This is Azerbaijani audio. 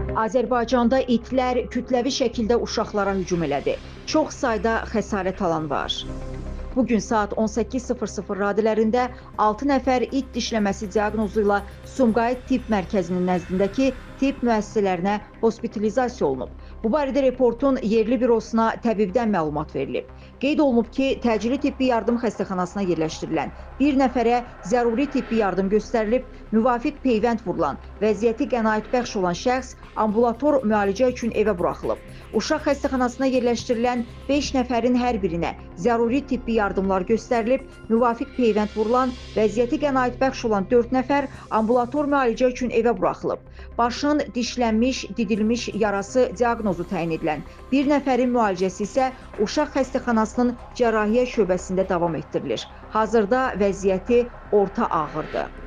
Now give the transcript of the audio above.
Azərbaycanda itlər kütləvi şəkildə uşaqlara hücum elədi. Çox sayda xəsarət alan var. Bugün saat 18:00 radələrində 6 nəfər it dişləməsi diaqnozu ilə Sumqayıt Tibb Mərkəzinin nəzdindəki tibb müəssisələrinə hospitalizasiya olunub. Bu barədə reportun yerli bürosuna təbibdən məlumat verilib. Qeyd olunub ki, təcili tibbi yardım xəstəxanasına yerləşdirilən bir nəfərə zəruri tibbi yardım göstərilib, müvafiq peyvənd vurulan, vəziyyəti qənaətbəxş olan şəxs ambulator müalicə üçün evə buraxılıb. Uşaq xəstəxanasına yerləşdirilən 5 nəfərin hər birinə zəruri tibbi yardımlar göstərilib, müvafiq peyvənd vurulan, vəziyyəti qənaətbəxş olan 4 nəfər ambulator müalicə üçün evə buraxılıb. Başın dişlənmiş, didilmiş yarası diaqnozu təyin edilən bir nəfərin müalicəsi isə uşaq xəstəxanasının cərrahiyyə şöbəsində davam etdirilir. Hazırda vəziyyəti orta ağırdır.